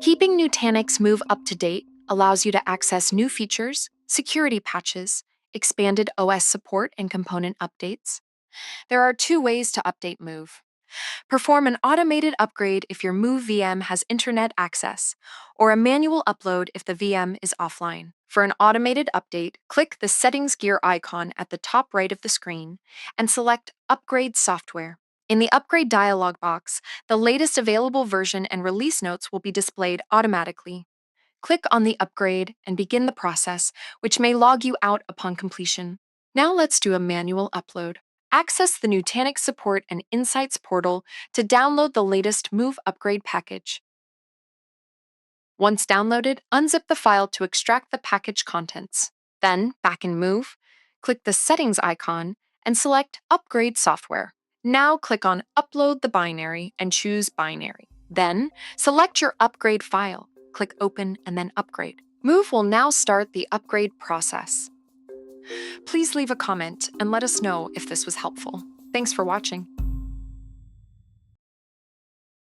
Keeping Nutanix Move up to date allows you to access new features, security patches, expanded OS support, and component updates. There are two ways to update Move. Perform an automated upgrade if your Move VM has internet access, or a manual upload if the VM is offline. For an automated update, click the Settings gear icon at the top right of the screen and select Upgrade Software. In the Upgrade dialog box, the latest available version and release notes will be displayed automatically. Click on the upgrade and begin the process, which may log you out upon completion. Now let's do a manual upload. Access the Nutanix Support and Insights portal to download the latest Move upgrade package. Once downloaded, unzip the file to extract the package contents. Then, back in Move, click the Settings icon and select Upgrade Software. Now click on Upload the binary and choose Binary. Then, select your upgrade file. Click Open and then Upgrade. Move will now start the upgrade process. Please leave a comment and let us know if this was helpful. Thanks for watching.